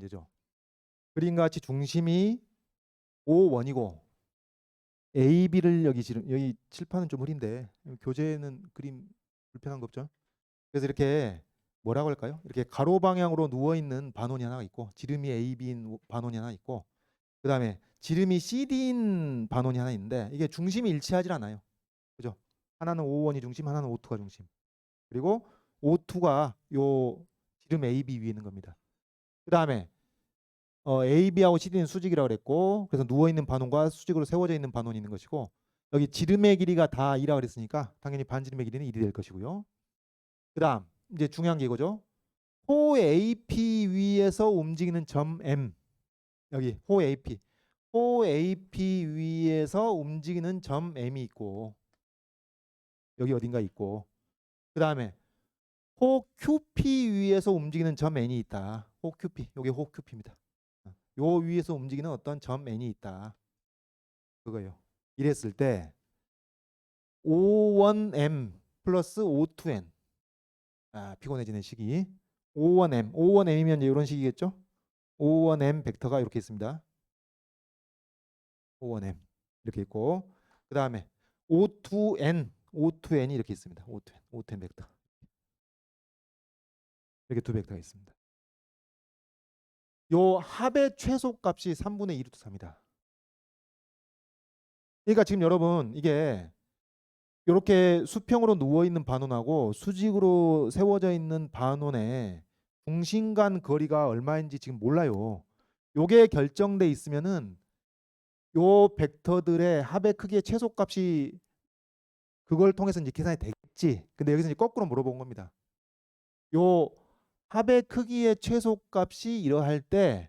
이제죠. 그림과 같이 중심이 O1이고 AB를 여기 칠판은 좀 흐린데 교재는 그림 불편한 거 없죠? 그래서 이렇게 뭐라고 할까요? 이렇게 가로 방향으로 누워 있는 반원이 하나 있고 지름이 AB인 반원이 하나 있고 그다음에 지름이 CD인 반원이 하나 있는데 이게 중심이 일치하지 않아요. 그죠? 하나는 O1이 중심, 하나는 O2가 중심. 그리고 O2가 요 지름 AB 위에 있는 겁니다. 그다음에 AB하고 CD는 수직이라고 그랬고 그래서 누워있는 반원과 수직으로 세워져 있는 반원이 있는 것이고 여기 지름의 길이가 다 2라 그랬으니까 당연히 반지름의 길이는 1이 될 것이고요. 그 다음 이제 중요한 게 이거죠. 호 AP 위에서 움직이는 점 M 여기 호 AP 위에서 움직이는 점 M이 있고 여기 어딘가 있고 그 다음에 호 QP 위에서 움직이는 점 N이 있다. 호 QP 여기 호 QP입니다. 요 위에서 움직이는 어떤 점 N이 있다. 그거예요. 이랬을 때 O1M 플러스 O2N 피곤해지는 식이 O1M이면 이런 식이겠죠. O1M 벡터가 이렇게 있습니다. O1M 이렇게 있고 그 다음에 O2N이 이렇게 있습니다. O2N 벡터 이렇게 두 벡터가 있습니다. 요 합의 최소값이 3분의 2 루트 3이다. 그러니까 지금 여러분 이게 이렇게 수평으로 누워 있는 반원하고 수직으로 세워져 있는 반원의 중심 간 거리가 얼마인지 지금 몰라요. 요게 결정돼 있으면은 요 벡터들의 합의 크기의 최소값이 그걸 통해서 이제 계산이 되겠지. 근데 여기서 이제 거꾸로 물어본 겁니다. 요 합의 크기의 최소값이 이러할 때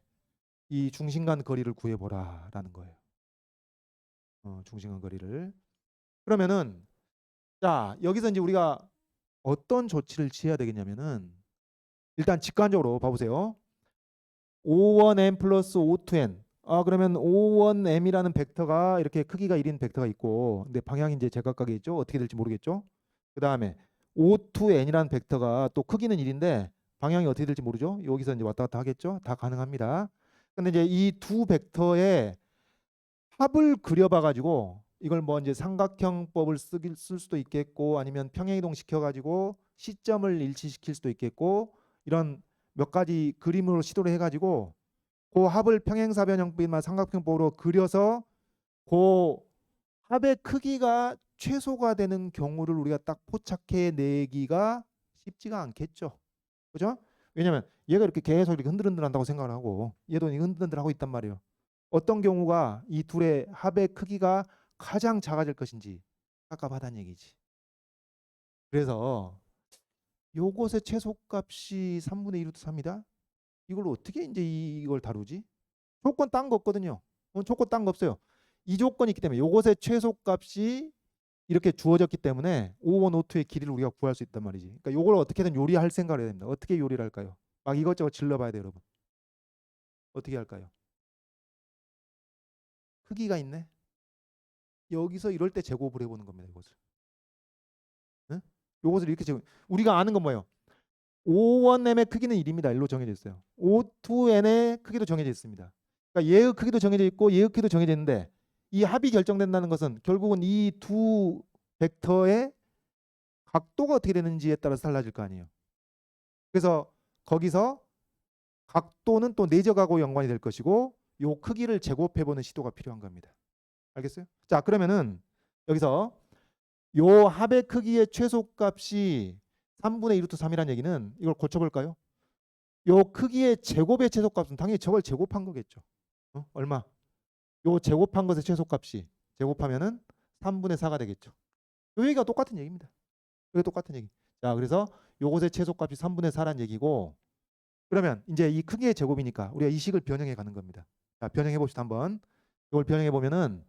이 중심 간 거리를 구해보라라는 거예요. 중심 간 거리를. 그러면은 자 여기서 이제 우리가 어떤 조치를 취해야 되겠냐면은 일단 직관적으로 봐보세요. O1M 플러스 O2N 그러면 O1M이라는 벡터가 이렇게 크기가 1인 벡터가 있고 근데 방향이 이제 제각각이 있죠. 어떻게 될지 모르겠죠. 그 다음에 O2N이라는 벡터가 또 크기는 1인데 방향이 어떻게 될지 모르죠. 여기서 이제 왔다 갔다 하겠죠. 다 가능합니다. 근데 이제 이 두 벡터의 합을 그려봐 가지고 이걸 뭐 이제 삼각형법을 쓸 수도 있겠고 아니면 평행이동 시켜 가지고 시점을 일치시킬 수도 있겠고 이런 몇 가지 그림으로 시도를 해 가지고 그 합을 평행사변형법이나 삼각형법으로 그려서 그 합의 크기가 최소가 되는 경우를 우리가 딱 포착해 내기가 쉽지가 않겠죠. 그죠? 왜냐면 얘가 이렇게 계속 이렇게 흔들흔들 한다고 생각을 하고 얘도 흔들흔들 하고 있단 말이에요. 어떤 경우가 이 둘의 합의 크기가 가장 작아질 것인지 깝깝하다는 얘기지. 그래서 요것의 최소값이 3분의 1 루트 3이다. 이걸 어떻게 이제 이걸 다루지? 조건 딴 거 없거든요. 조건 딴 거 없어요. 이 조건이 있기 때문에 요것의 최소값이 이렇게 주어졌기 때문에 O1, O2의 길이를 우리가 구할 수 있단 말이지. 그러니까 요걸 어떻게든 요리할 생각을 해야 됩니다. 어떻게 요리를 할까요? 막 이것저것 질러봐야 돼요, 여러분. 어떻게 할까요? 크기가 있네. 여기서 이럴 때 제곱을 해보는 겁니다. 이것을. 응? 요것을 이렇게 제곱. 우리가 아는 건 뭐예요? O1M의 크기는 1입니다. 1로 정해져 있어요. O2N의 크기도 정해져 있습니다. 그러니까 얘의 크기도 정해져 있고 얘의 크기도 정해져 있는데 이 합이 결정된다는 것은 결국은 이 두 벡터의 각도가 어떻게 되는지에 따라서 달라질 거 아니에요. 그래서 거기서 각도는 또 내적하고 연관이 될 것이고 요 크기를 제곱해보는 시도가 필요한 겁니다. 알겠어요? 자 그러면은 여기서 요 합의 크기의 최소값이 3분의 2 루트 3이라는 얘기는 이걸 고쳐볼까요? 요 크기의 제곱의 최소값은 당연히 저걸 제곱한 거겠죠. 얼마? 요 제곱한 것의 최소값이 제곱하면은 3분의 4가 되겠죠. 요 얘기가 똑같은 얘기입니다. 이게 똑같은 얘기. 자, 그래서 요것의 최소값이 3분의 4란 얘기고 그러면 이제 이 크기의 제곱이니까 우리가 이 식을 변형해 가는 겁니다. 자, 변형해 봅시다 한번. 이걸 변형해 보면은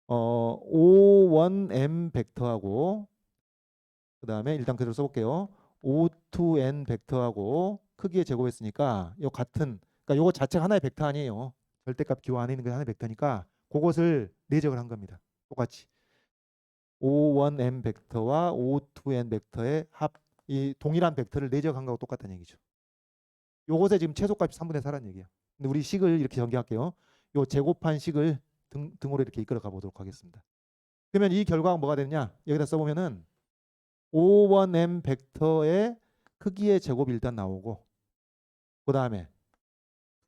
O1M 벡터하고 그다음에 일단 그대로 써볼게요. O2N 벡터하고 크기의 제곱했으니까 요 같은 그러니까 요거 자체가 하나의 벡터 아니에요. 절대값 기호 안에 있는 게 하나의 벡터니까 그것을 내적을 한 겁니다. 똑같이 O1M 벡터와 O2N 벡터의 합 이 동일한 벡터를 내적한 거하고 똑같다는 얘기죠. 요것에 지금 최소값이 3분의 4라는 얘기예요. 근데 우리 식을 이렇게 전개할게요. 요 제곱한 식을 등으로 이렇게 이끌어 가보도록 하겠습니다. 그러면 이 결과가 뭐가 되느냐? 여기다 써보면은 O1M 벡터의 크기의 제곱이 일단 나오고, 그 다음에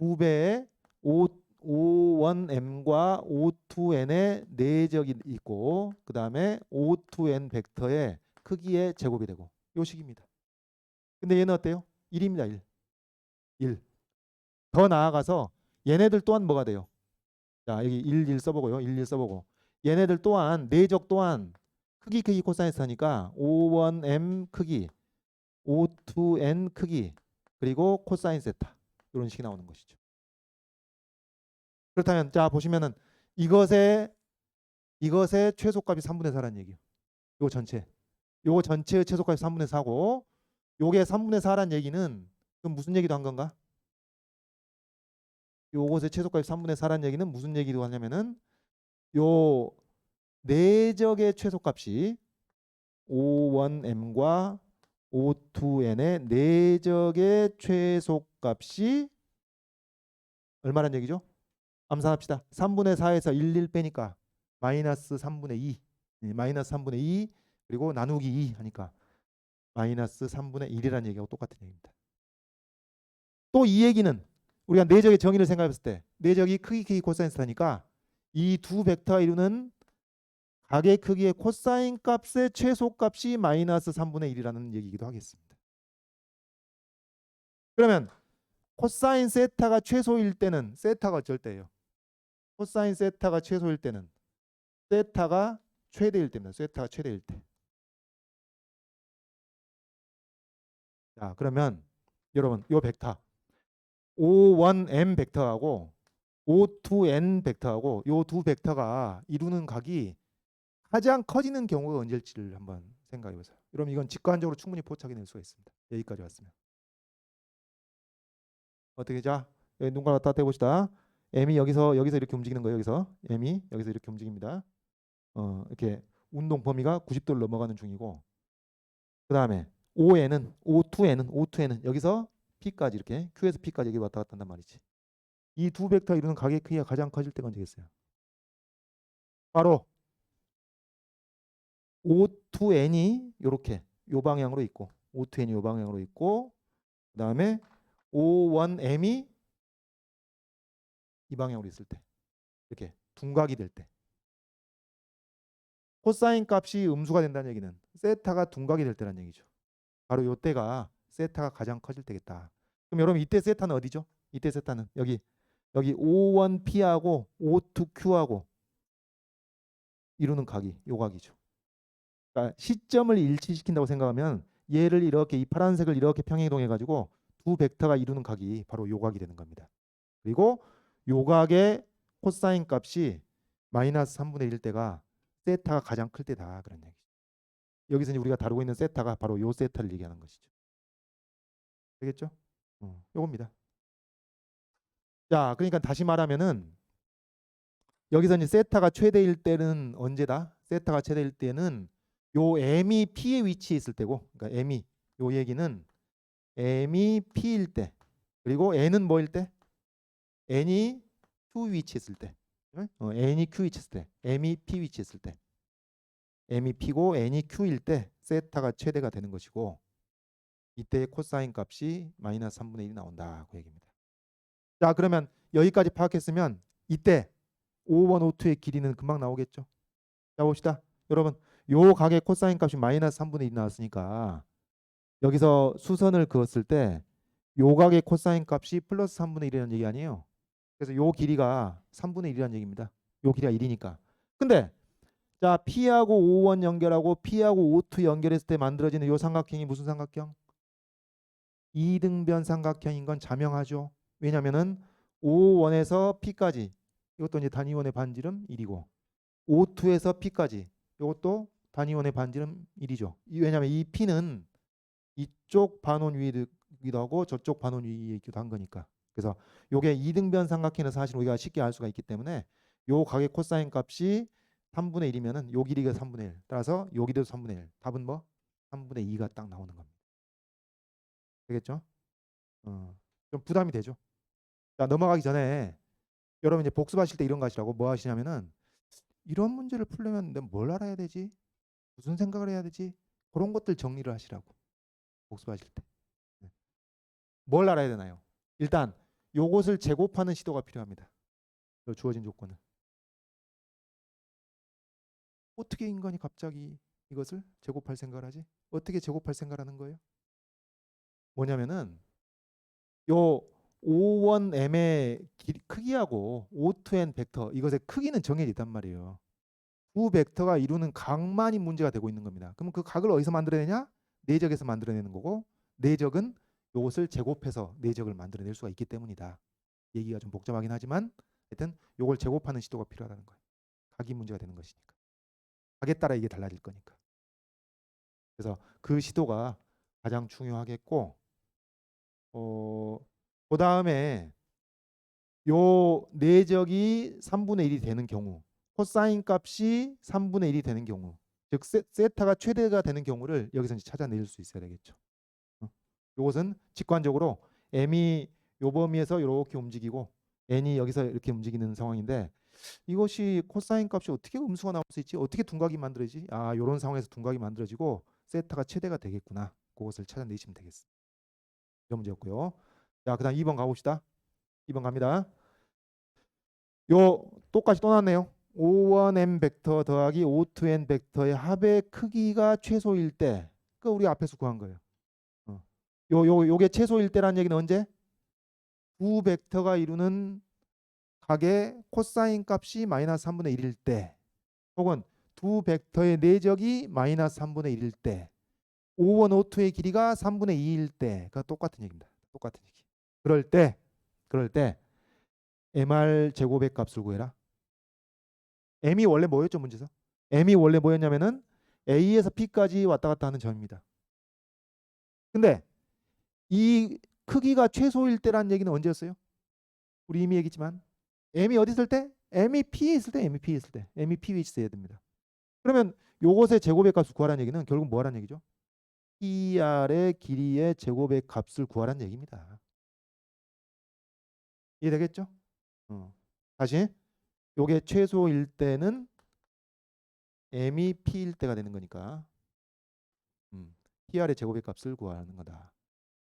2배의 O1M과 O2N의 내적이 있고, 그 다음에 O2N 벡터의 크기의 제곱이 되고, 요 식입니다. 근데 얘는 어때요? 1입니다. 1. 1. 더 나아가서 얘네들 또한 뭐가 돼요? 자, 여기 1 써보고요. 1 써보고. 얘네들 또한 내적 또한 크기 코사인스 하니까 O1M 크기, O2N 크기, 그리고 코사인 세타. 이런 식이 나오는 것이죠. 그렇다면 자 보시면은 이것의 최소값이 3분의 4라는 얘기예요. 요 전체. 요 전체의 최소값이 3분의 4고, 요게 3분의 4라는 얘기는 그럼 무슨 얘기도 한 건가? 요것의 최소값이 3분의 4라는 얘기는 무슨 얘기도 하냐면은 요 내적의 최소값이 O1M과 O2N의 내적의 최소값이 얼마란 얘기죠? 암산합시다. 3분의 4에서 1 빼니까 마이너스 3분의 2, 마이너스 3분의 2 그리고 나누기 2 하니까 마이너스 3분의 1이라는 얘기하고 똑같은 얘기입니다. 또 이 얘기는 우리가 내적의 정의를 생각했을 때 내적이 크기 코사인스라니까 이 두 벡터가 이루는 각의 크기의 코사인 값의 최소값이 마이너스 3분의 1이라는 얘기이기도 하겠습니다. 그러면 코사인 세타가 최소일 때는 세타가 어쩔 때예요? 코사인 세타가 최소일 때는 세타가 최대일 때입니다. 세타가 최대일 때. 자, 그러면 여러분 요 벡터 O1M 벡터하고 O2N 벡터하고 요 두 벡터가 이루는 각이 가장 커지는 경우가 언제일지를 한번 생각해 보세요. 여러분 이건 직관적으로 충분히 포착해 낼 수가 있습니다. 여기까지 왔으면. 어떻게 자 여기 눈 감아 딱 해봅시다. M이 여기서 이렇게 움직이는 거예요. 여기서 M이 여기서 이렇게 움직입니다. 이렇게 운동 범위가 90도를 넘어가는 중이고, 그 다음에 O2N은 여기서 P까지 이렇게 Q에서 P까지 여기 왔다 갔다 한단 말이지. 이 두 벡터 이루는 각의 크기가 가장 커질 때가 언제겠어요? 바로 O2N이 이렇게 요 방향으로 있고, O2N이 요 방향으로 있고, 그 다음에 O1M이 이 방향으로 있을 때, 이렇게 둔각이 될 때. 코사인 값이 음수가 된다는 얘기는 세타가 둔각이 될 때란 얘기죠. 바로 이때가 세타가 가장 커질 때겠다. 그럼 여러분 이때 세타는 어디죠? 이때 세타는 여기 O1P하고 O2Q하고 이루는 각이 요 각이죠. 그러니까 시점을 일치시킨다고 생각하면 얘를 이렇게 이 파란색을 이렇게 평행이동해 가지고 두 벡터가 이루는 각이 바로 요 각이 되는 겁니다. 그리고 요 각의 코사인 값이 마이너스 3분의 1일 때가 세타가 가장 클 때다 그런 얘기죠. 여기서 이제 우리가 다루고 있는 세타가 바로 요 세타를 얘기하는 것이죠. 되겠죠? 요겁니다. 자, 그러니까 다시 말하면은 여기서 이제 세타가 최대일 때는 언제다? 세타가 최대일 때는 요 m이 p의 위치에 있을 때고, 그러니까 m이 요 얘기는 m이 p일 때, 그리고 n은 뭐일 때? n이 q 위치에 있을 때, n이 q 위치에 있을 때, m이 p 위치에 있을 때, m이 p고 n이 q일 때 세타가 최대가 되는 것이고, 이때 코사인 값이 마이너스 3분의 1이 나온다 그 얘기입니다. 자, 그러면 여기까지 파악했으면 이때 O1, O2의 길이는 금방 나오겠죠. 자, 봅시다. 여러분, 요 각의 코사인 값이 마이너스 3분의 1이 나왔으니까 여기서 수선을 그었을 때 요 각의 코사인 값이 플러스 3분의 1이라는 얘기 아니에요. 그래서 요 길이가 3분의 1이라는 얘기입니다. 요 길이가 1이니까. 근데 자, P하고 O1 연결하고 P하고 O2 연결했을 때 만들어지는 요 삼각형이 무슨 삼각형? 이등변 삼각형인 건 자명하죠. 왜냐면은 O1에서 P까지 이것도 이제 단위원의 반지름 1이고, O2에서 P까지 이것도 단위원의 반지름 1이죠. 왜냐하면 이 P는 이쪽 반원 위이기도 하고 저쪽 반원 위이기도 한 거니까. 그래서 요게 이등변 삼각형에서 사실 우리가 쉽게 알 수가 있기 때문에 요 각의 코사인 값이 3분의 1이면은 요 길이가 3분의 1. 따라서 요 길이도 3분의 1. 답은 뭐? 3분의 2가 딱 나오는 겁니다. 되겠죠? 좀 부담이 되죠. 자, 넘어가기 전에 여러분 이제 복습하실 때 이런 거 하시라고. 뭐 하시냐면은 이런 문제를 풀려면 내가 뭘 알아야 되지? 무슨 생각을 해야 되지? 그런 것들 정리를 하시라고. 복습하실 때. 네. 뭘 알아야 되나요? 일단 요것을 제곱하는 시도가 필요합니다. 요 주어진 조건은. 어떻게 인간이 갑자기 이것을 제곱할 생각을 하지? 어떻게 제곱할 생각을 하는 거예요? 뭐냐면은 요 O1M의 크기하고 O2N 벡터 이것의 크기는 정해져 있단 말이에요. 두 벡터가 이루는 각만이 문제가 되고 있는 겁니다. 그럼 그 각을 어디서 만들어내냐? 내적에서 만들어내는 거고 내적은 이것을 제곱해서 내적을 만들어낼 수가 있기 때문이다. 얘기가 좀 복잡하긴 하지만 하여튼 이걸 제곱하는 시도가 필요하다는 거예요. 각이 문제가 되는 것이니까. 각에 따라 이게 달라질 거니까. 그래서 그 시도가 가장 중요하겠고 그 다음에 요 내적이 3분의 1이 되는 경우 코사인 값이 3분의 1이 되는 경우 즉 세타가 최대가 되는 경우를 여기서 이제 찾아낼 수 있어야 되겠죠. 요것은 직관적으로 m이 요 범위에서 이렇게 움직이고 n이 여기서 이렇게 움직이는 상황인데 이것이 코사인 값이 어떻게 음수가 나올 수 있지? 어떻게 둔각이 만들어지지? 아, 이런 상황에서 둔각이 만들어지고 세타가 최대가 되겠구나. 그것을 찾아내시면 되겠습니다. 이런 문제였고요. 자, 그다음 2번 가봅시다. 2번 갑니다. 요 똑같이 또 나왔네요. O1n 벡터 더하기 O2n 벡터의 합의 크기가 최소일 때, 그 우리 앞에서 구한 거예요. 요게 최소일 때라는 얘기는 언제? 두 벡터가 이루는 각의 코사인 값이 마이너스 3분의 1일 때, 혹은 두 벡터의 내적이 마이너스 3분의 1일 때, O1, O2의 길이가 3분의 2일 때, 그 똑같은 얘기입니다. 똑같은 얘기. 그럴 때 MR 제곱의 값을 구해라. M이 원래 뭐였죠, 문제에서? M이 원래 뭐였냐면은 A에서 P까지 왔다 갔다 하는 점입니다. 근데 이 크기가 최소일 때라는 얘기는 언제였어요? 우리 이미 얘기했지만 M이 어디 있을 때? M이 P에 있을 때, M이 P에 있을 때, M이 P 위치 있어야 됩니다. 그러면 요것의 제곱의 값을 구하라는 얘기는 결국 뭐 하라는 얘기죠? PR의 길이의 제곱의 값을 구하라는 얘기입니다. 이해되겠죠? 다시 요게 최소일 때는 M이 P일 때가 되는 거니까 PR의 제곱의 값을 구하는 거다.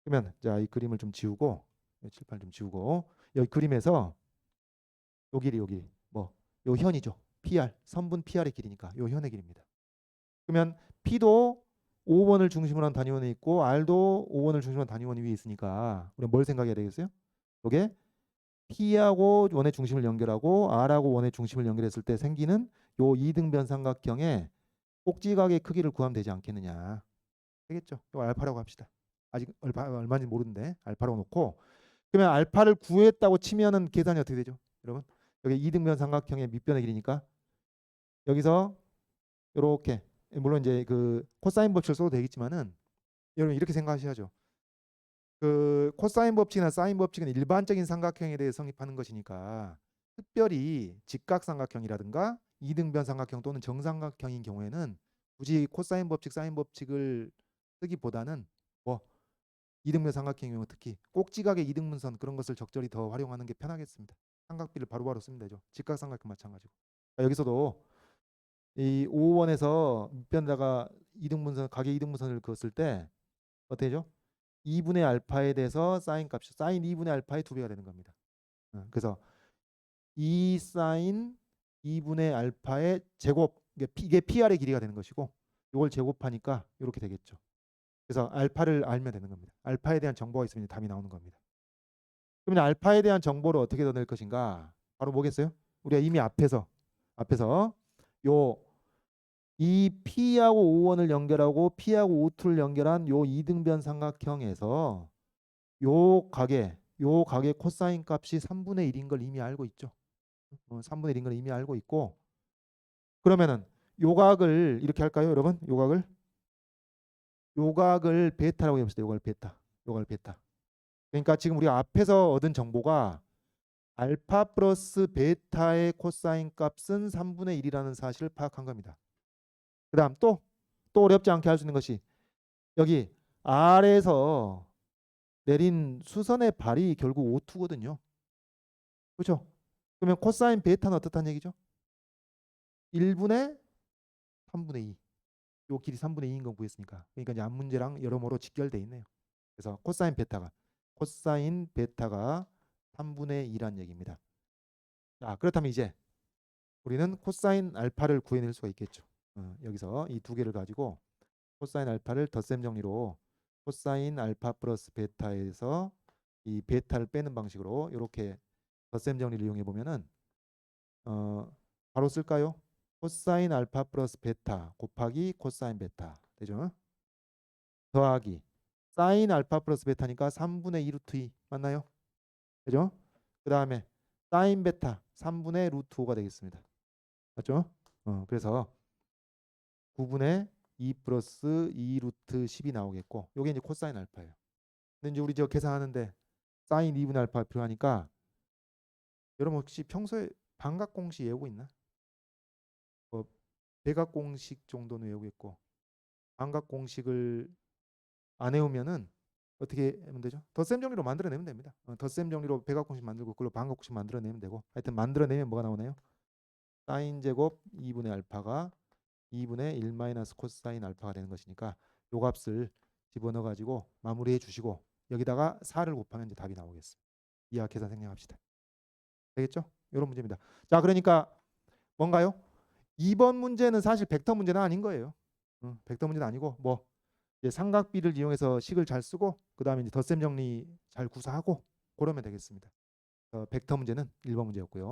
그러면 자, 이 그림을 좀 지우고 칠판 좀 지우고 여기 그림에서 요 길이 뭐 요 현이죠. PR 선분 PR의 길이니까 요 현의 길입니다. 그러면 P도 5원을 중심으로 한 단위원이 있고 R도 5원을 중심으로 한 단위원이 위에 있으니까 우리가 뭘 생각해야 되겠어요? 요게 P하고 원의 중심을 연결하고 R하고 원의 중심을 연결했을 때 생기는 요 이등변 삼각형의 꼭지각의 크기를 구하면 되지 않겠느냐. 되겠죠? 이거 알파라고 합시다. 아직 얼마인지 모르는데 알파라고 놓고 그러면 알파를 구했다고 치면은 계산이 어떻게 되죠? 여러분 여기 이등변 삼각형의 밑변의 길이니까 여기서 이렇게 물론 이제 그 코사인 법칙을 써도 되겠지만은 여러분 이렇게 생각하셔야죠. 그 코사인 법칙이나 사인 법칙은 일반적인 삼각형에 대해 성립하는 것이니까 특별히 직각삼각형이라든가 이등변 삼각형 또는 정삼각형인 경우에는 굳이 코사인 법칙, 사인 법칙을 쓰기보다는 뭐 이등변 삼각형의 경우 특히 꼭지각의 이등분선 그런 것을 적절히 더 활용하는 게 편하겠습니다. 삼각비를 바로바로 쓰면 되죠. 직각삼각형 마찬가지고. 여기서도 이 5원에서 밑변에다가 이등분선 각의 이등분선을 그었을 때 어떻게 되죠? 2분의 알파에 대해서 사인 값이 사인 2분의 알파의 2배가 되는 겁니다. 그래서 2 사인 2분의 알파의 제곱 이게 PR의 길이가 되는 것이고 이걸 제곱하니까 이렇게 되겠죠. 그래서 알파를 알면 되는 겁니다. 알파에 대한 정보가 있으면 답이 나오는 겁니다. 그러면 알파에 대한 정보를 어떻게 더 낼 것인가? 바로 뭐겠어요? 우리가 이미 앞에서 요 이 P하고 O1을 연결하고 P하고 O2를 연결한 요 이등변 삼각형에서 요 각의 코사인 값이 3분의 1인 걸 이미 알고 있죠. 3분의 1인 걸 이미 알고 있고 그러면은 요 각을 이렇게 할까요, 여러분? 요 각을 베타라고 해봅시다. 요 각을 베타. 그러니까 지금 우리가 앞에서 얻은 정보가 알파 플러스 베타의 코사인 값은 3분의 1이라는 사실을 파악한 겁니다. 그 다음 또 어렵지 않게 할 수 있는 것이 여기 R에서 내린 수선의 발이 결국 O2거든요. 그렇죠? 그러면 코사인 베타는 어떻다는 얘기죠? 1분의 3분의 2. 요 길이 3분의 2인 거 구했으니까. 그러니까 이제 앞 문제랑 여러모로 직결돼 있네요. 그래서 코사인 베타가 3분의 2란 얘기입니다. 자, 그렇다면 이제 우리는 코사인 알파를 구해낼 수가 있겠죠. 여기서 이 두 개를 가지고 코사인 알파를 덧셈 정리로 코사인 알파 플러스 베타에서 이 베타를 빼는 방식으로 이렇게 덧셈 정리를 이용해 보면은 바로 쓸까요? 코사인 알파 플러스 베타 곱하기 코사인 베타 되죠? 더하기 사인 알파 플러스 베타니까 3분의 2 루트 2 맞나요? 그죠? 그 다음에 사인 베타 3분의 루트 5가 되겠습니다. 맞죠? 그래서 9분의 2 플러스 2 루트 10이 나오겠고 요게 이제 코사인 알파예요. 근데 이제 우리 저 계산하는데 사인 2분의 알파 필요하니까 여러분 혹시 평소에 반각공식 외우고 있나? 뭐 대각공식 정도는 외우겠고 반각공식을 안 외우면은 어떻게 하면 되죠? 덧셈 정리로 만들어내면 됩니다. 덧셈 정리로 백악공식 만들고 그걸로 반각공식 만들어내면 되고 하여튼 만들어내면 뭐가 나오나요? 사인 제곱 2분의 알파가 2분의 1 마이너스 코사인 알파가 되는 것이니까 요 값을 집어넣어 가지고 마무리해 주시고 여기다가 4를 곱하면 이제 답이 나오겠습니다. 이하 계산 생략합시다. 되겠죠? 이런 문제입니다. 자, 그러니까 뭔가요? 2번 문제는 사실 벡터 문제는 아닌 거예요. 벡터 문제는 아니고 뭐 이제 삼각비를 이용해서 식을 잘 쓰고 그 다음에 이제 덧셈 정리 잘 구사하고 그러면 되겠습니다. 벡터 문제는 1번 문제였고요.